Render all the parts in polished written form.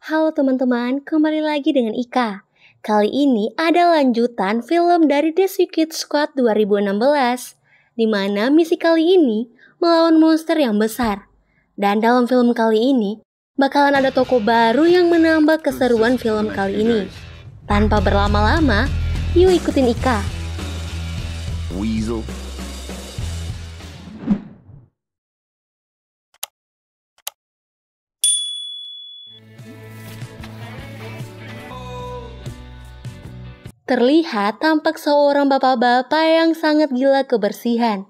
Halo teman-teman, kembali lagi dengan Ika. Kali ini ada lanjutan film dari The Suicide Squad 2016, di mana misi kali ini melawan monster yang besar. Dan dalam film kali ini, bakalan ada tokoh baru yang menambah keseruan film kali ini. Tanpa berlama-lama, yuk ikutin Ika. Weasel. Terlihat tampak seorang bapak-bapak yang sangat gila kebersihan.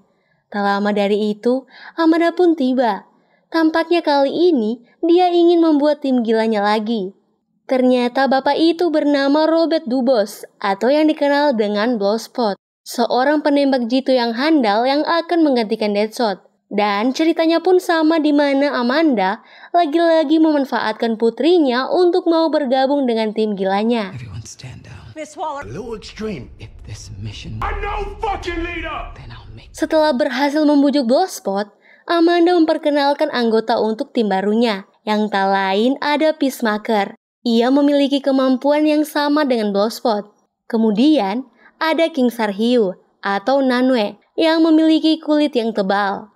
Tak lama dari itu, Amanda pun tiba. Tampaknya kali ini dia ingin membuat tim gilanya lagi. Ternyata bapak itu bernama Robert Dubos atau yang dikenal dengan Bloodsport, seorang penembak jitu yang handal yang akan menggantikan Deadshot. Dan ceritanya pun sama di mana Amanda lagi-lagi memanfaatkan putrinya untuk mau bergabung dengan tim gilanya. Everyone stand down. Miss Waller. A little extreme. If this mission, I'm no fucking leader! then I'll make. Setelah berhasil membujuk Bloodsport, Amanda memperkenalkan anggota untuk tim barunya, yang tak lain ada Peacemaker. Ia memiliki kemampuan yang sama dengan Bloodsport. Kemudian, ada King Sarhiu atau Nanwe yang memiliki kulit yang tebal.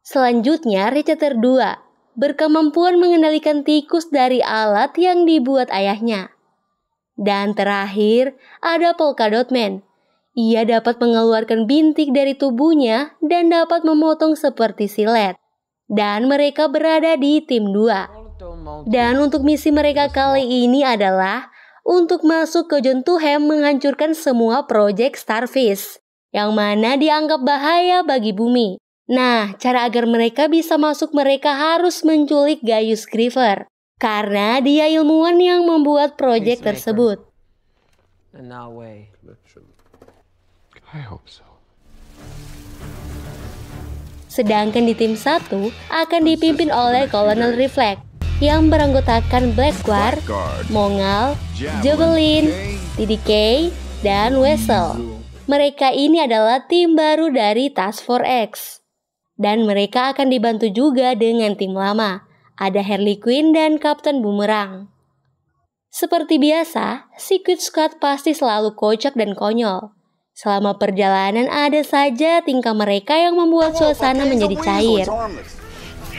Selanjutnya, Rechater 2 berkemampuan mengendalikan tikus dari alat yang dibuat ayahnya. Dan terakhir, ada Polka Dot Man. Ia dapat mengeluarkan bintik dari tubuhnya dan dapat memotong seperti silet. Dan mereka berada di tim 2. Dan untuk misi mereka kali ini adalah untuk masuk ke Jotunheim menghancurkan semua proyek Starfish, yang mana dianggap bahaya bagi bumi. Nah, cara agar mereka bisa masuk mereka harus menculik Gaius Griever. Karena dia ilmuwan yang membuat proyek tersebut. I hope so. Sedangkan di tim 1 akan dipimpin oleh Colonel Reflect yang beranggotakan Blackguard, Mongal, Javelin, TDK, dan Wessel. Mereka ini adalah tim baru dari Task Force X. Dan mereka akan dibantu juga dengan tim lama. Ada Harley Quinn dan Kapten Boomerang. Seperti biasa, Suicide Squad pasti selalu kocak dan konyol. Selama perjalanan ada saja tingkah mereka yang membuat suasana menjadi cair.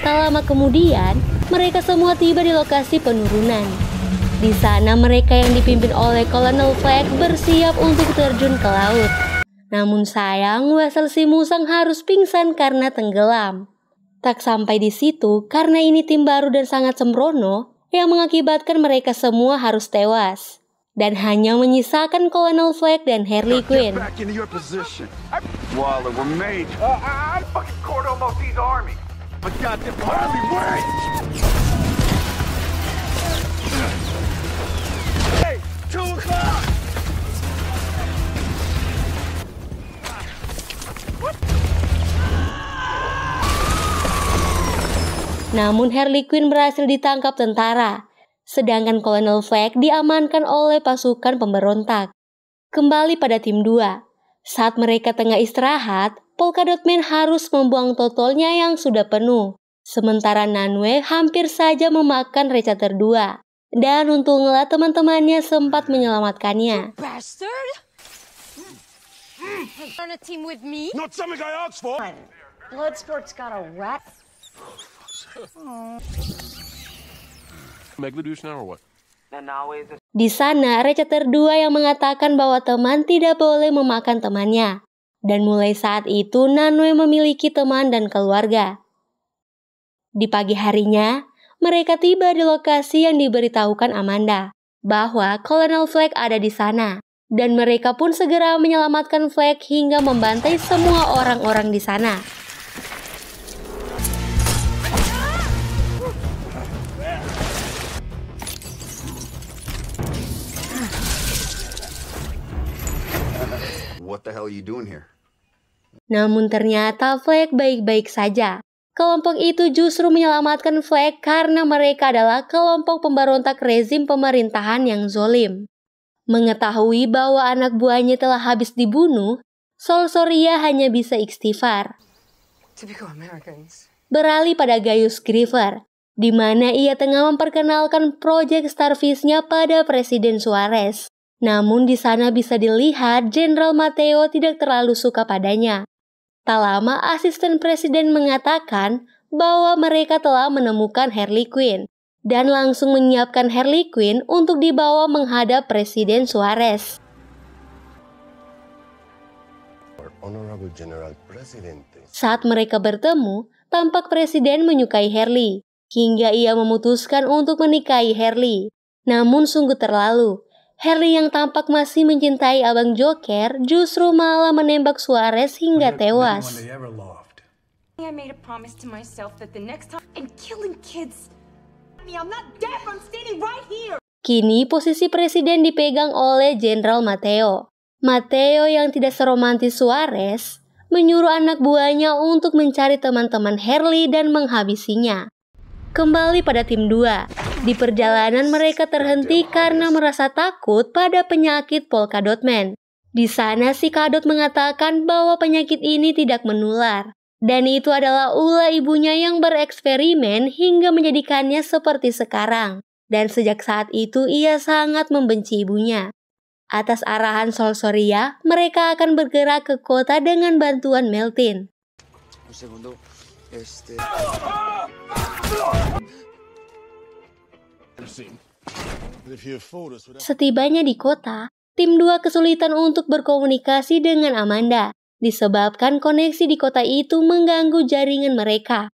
Tak lama kemudian, mereka semua tiba di lokasi penurunan. Di sana mereka yang dipimpin oleh Colonel Flag bersiap untuk terjun ke laut. Namun sayang, Wessel si musang harus pingsan karena tenggelam. Tak sampai di situ, karena ini tim baru dan sangat sembrono, yang mengakibatkan mereka semua harus tewas. Dan hanya menyisakan Colonel Flag dan Harley Quinn. Waller, we're made. I'm fucking Cordo Maltese army. But goddamn, Harley, wait! Hey, 2 o'clock! Namun Harley Quinn berhasil ditangkap tentara, sedangkan Colonel Flag diamankan oleh pasukan pemberontak. Kembali pada tim 2, saat mereka tengah istirahat, Polka Dot Man harus membuang totolnya yang sudah penuh. Sementara Nanwe hampir saja memakan Rechater 2. Dan untunglah teman-temannya sempat menyelamatkannya. Bastard! On a team with me? Not something I asked for! Bloodsport's got a rat. Make the douche now or what? Di sana, Rechater 2 yang mengatakan bahwa teman tidak boleh memakan temannya. Dan mulai saat itu, Nanwe memiliki teman dan keluarga. Di pagi harinya, mereka tiba di lokasi yang diberitahukan Amanda, bahwa Colonel Flag ada di sana. Dan mereka pun segera menyelamatkan Flag hingga membantai semua orang-orang di sana. What the hell are you doing here? Namun ternyata Flag baik-baik saja. Kelompok itu justru menyelamatkan Flag karena mereka adalah kelompok pemberontak rezim pemerintahan yang zolim. Mengetahui bahwa anak buahnya telah habis dibunuh, Sol Soria hanya bisa istighfar. Typical Americans. beralih pada Gaius Griever, di mana ia tengah memperkenalkan proyek Starfish-nya pada Presiden Suarez. Namun di sana bisa dilihat Jenderal Mateo tidak terlalu suka padanya. Tak lama asisten presiden mengatakan bahwa mereka telah menemukan Harley Quinn dan langsung menyiapkan Harley Quinn untuk dibawa menghadap Presiden Suarez. Saat mereka bertemu, tampak presiden menyukai Harley, hingga ia memutuskan untuk menikahi Harley. Namun sungguh terlalu. Harley yang tampak masih mencintai Abang Joker justru malah menembak Suarez hingga tewas. I made a promise to myself that the next time and killing kids. I'm not deaf, I'm standing right here. Kini posisi presiden dipegang oleh Jenderal Mateo. Mateo yang tidak seromantis Suarez menyuruh anak buahnya untuk mencari teman-teman Harley dan menghabisinya. Kembali pada tim 2. Di perjalanan mereka terhenti karena merasa takut pada penyakit Polka Dot Man. Di sana si Kadot mengatakan bahwa penyakit ini tidak menular. Dan itu adalah ulah ibunya yang bereksperimen hingga menjadikannya seperti sekarang. Dan sejak saat itu ia sangat membenci ibunya. Atas arahan Sol Soria, mereka akan bergerak ke kota dengan bantuan Meltin. Setibanya di kota, tim 2 kesulitan untuk berkomunikasi dengan Amanda, disebabkan koneksi di kota itu mengganggu jaringan mereka.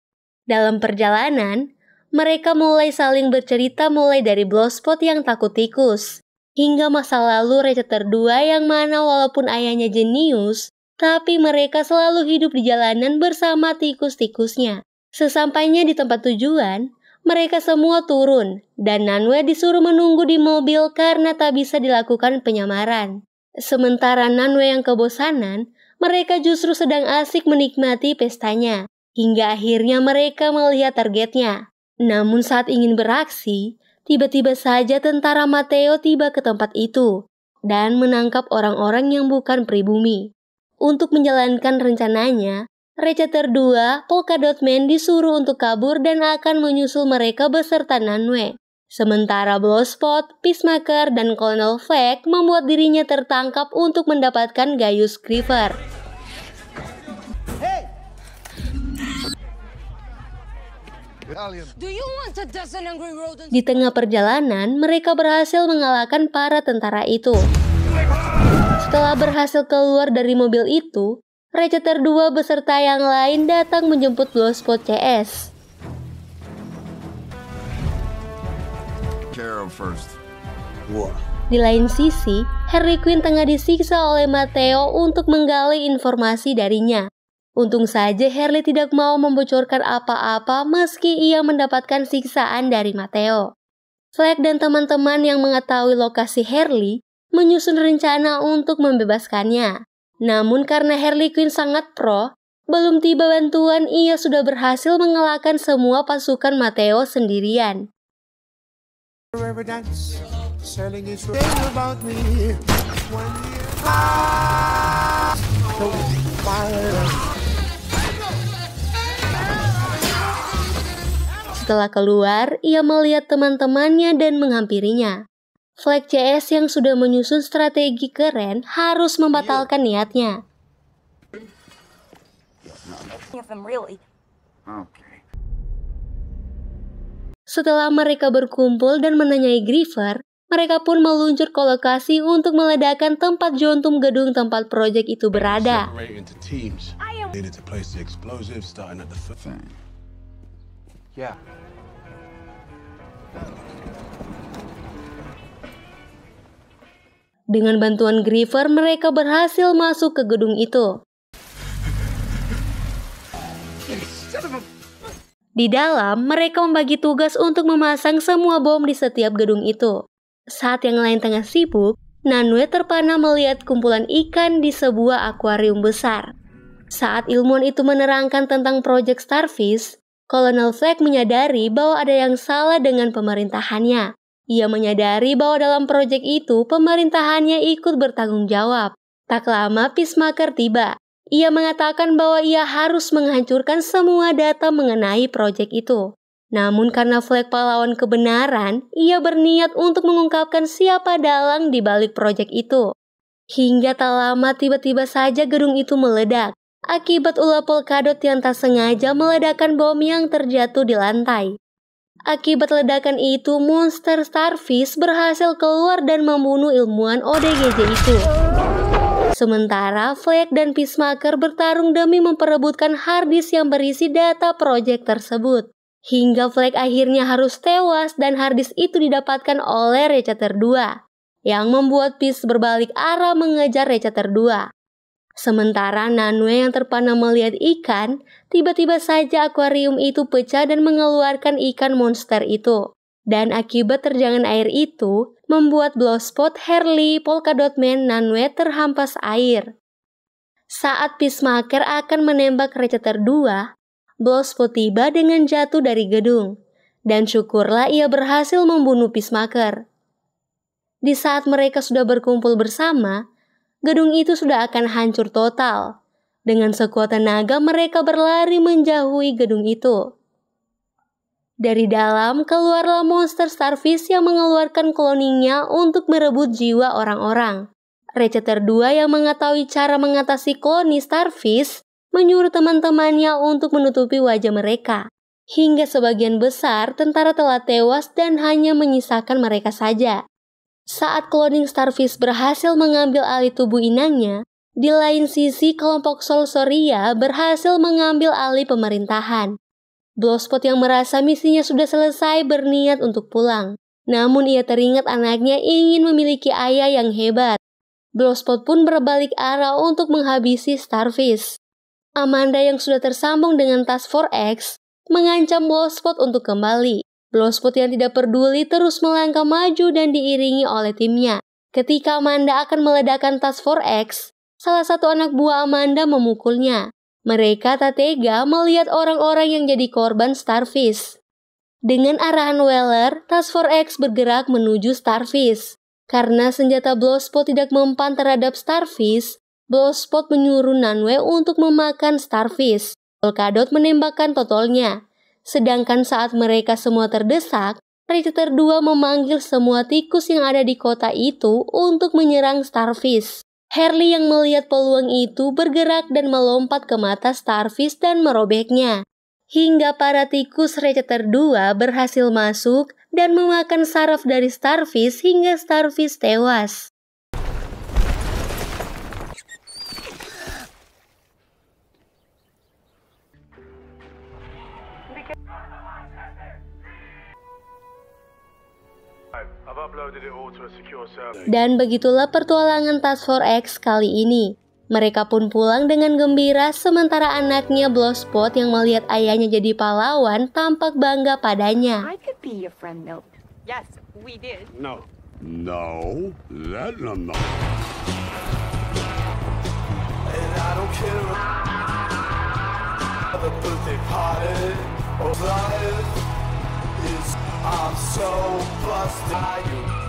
Dalam perjalanan, mereka mulai saling bercerita mulai dari Bloodsport yang takut tikus, hingga masa lalu Ratchet 2 yang mana walaupun ayahnya jenius, tapi mereka selalu hidup di jalanan bersama tikus-tikusnya. Sesampainya di tempat tujuan, mereka semua turun, dan Nanwe disuruh menunggu di mobil karena tak bisa dilakukan penyamaran. Sementara Nanwe yang kebosanan, mereka justru sedang asik menikmati pestanya, hingga akhirnya mereka melihat targetnya. Namun saat ingin beraksi, tiba-tiba saja tentara Mateo tiba ke tempat itu, dan menangkap orang-orang yang bukan pribumi. Untuk menjalankan rencananya, Ratchet 2, Polka Dot Man disuruh untuk kabur dan akan menyusul mereka beserta Nanwe. Sementara Bloodsport, Peacemaker, dan Colonel Flag membuat dirinya tertangkap untuk mendapatkan Gaius Griever. Di tengah perjalanan, mereka berhasil mengalahkan para tentara itu. Setelah berhasil keluar dari mobil itu, Ratchet 2 beserta yang lain datang menjemput Bloodsport CS. Di lain sisi, Harley Quinn tengah disiksa oleh Mateo untuk menggali informasi darinya. Untung saja Harley tidak mau membocorkan apa-apa meski ia mendapatkan siksaan dari Mateo. Flag dan teman-teman yang mengetahui lokasi Harley menyusun rencana untuk membebaskannya. Namun karena Harley Quinn sangat pro, belum tiba bantuan ia sudah berhasil mengalahkan semua pasukan Mateo sendirian. Setelah keluar, ia melihat teman-temannya dan menghampirinya. Flag CS yang sudah menyusun strategi keren harus membatalkan niatnya. Setelah mereka berkumpul dan menanyai Griever, mereka pun meluncur ke lokasi untuk meledakkan tempat jontum gedung tempat proyek itu berada. Dengan bantuan Griever, mereka berhasil masuk ke gedung itu. Di dalam, mereka membagi tugas untuk memasang semua bom di setiap gedung itu. Saat yang lain tengah sibuk, Nanwe terpana melihat kumpulan ikan di sebuah akuarium besar. Saat ilmuwan itu menerangkan tentang proyek Starfish, Colonel Flag menyadari bahwa ada yang salah dengan pemerintahannya. Ia menyadari bahwa dalam proyek itu pemerintahannya ikut bertanggung jawab. Tak lama Peacemaker tiba. Ia mengatakan bahwa ia harus menghancurkan semua data mengenai proyek itu. Namun karena Flag pahlawan kebenaran, ia berniat untuk mengungkapkan siapa dalang di balik proyek itu. Hingga tak lama tiba-tiba saja gedung itu meledak, akibat ulah Polkadot yang tak sengaja meledakkan bom yang terjatuh di lantai. Akibat ledakan itu, monster Starfish berhasil keluar dan membunuh ilmuwan ODGJ itu. Sementara Flag dan Peacemaker bertarung demi memperebutkan harddisk yang berisi data proyek tersebut. Hingga Flag akhirnya harus tewas dan harddisk itu didapatkan oleh Ratchet 2, yang membuat Peace berbalik arah mengejar Ratchet 2. Sementara Nanue yang terpana melihat ikan, tiba-tiba saja akuarium itu pecah dan mengeluarkan ikan monster itu. Dan akibat terjangan air itu, membuat Blowspot, Harley, Polkadot Man, Nanue terhampas air. Saat Peacemaker akan menembak Ratchet 2, Blowspot tiba dengan jatuh dari gedung. Dan syukurlah ia berhasil membunuh Peacemaker. Di saat mereka sudah berkumpul bersama, gedung itu sudah akan hancur total. Dengan sekuat tenaga mereka berlari menjauhi gedung itu. Dari dalam keluarlah monster Starfish yang mengeluarkan cloningnya untuk merebut jiwa orang-orang. Ratchet 2 yang mengetahui cara mengatasi kloni Starfish menyuruh teman-temannya untuk menutupi wajah mereka. Hingga sebagian besar tentara telah tewas dan hanya menyisakan mereka saja. Saat cloning Starfish berhasil mengambil alih tubuh inangnya, di lain sisi kelompok Solsoria berhasil mengambil alih pemerintahan. Blowspot yang merasa misinya sudah selesai berniat untuk pulang. Namun ia teringat anaknya ingin memiliki ayah yang hebat. Blowspot pun berbalik arah untuk menghabisi Starfish. Amanda yang sudah tersambung dengan Task Force X mengancam Blowspot untuk kembali. Blowspot yang tidak peduli terus melangkah maju dan diiringi oleh timnya. Ketika Amanda akan meledakkan Task Force X, salah satu anak buah Amanda memukulnya. Mereka tak tega melihat orang-orang yang jadi korban Starfish. Dengan arahan Weller, Task Force X bergerak menuju Starfish. Karena senjata Blowspot tidak mempan terhadap Starfish, Blowspot menyuruh Nanue untuk memakan Starfish. Polkadot menembakkan totolnya. Sedangkan saat mereka semua terdesak, Ratchet 2 memanggil semua tikus yang ada di kota itu untuk menyerang Starfish. Harley yang melihat peluang itu bergerak dan melompat ke mata Starfish dan merobeknya. Hingga para tikus Ratchet 2 berhasil masuk dan memakan saraf dari Starfish hingga Starfish tewas. Dan begitulah pertualangan Task Force X kali ini. Mereka pun pulang dengan gembira sementara anaknya Blowspot yang melihat ayahnya jadi pahlawan tampak bangga padanya. I could be your friend, Milk. Yes, we did. No. No, that no. And I don't care the birthday party of life is I'm so busted.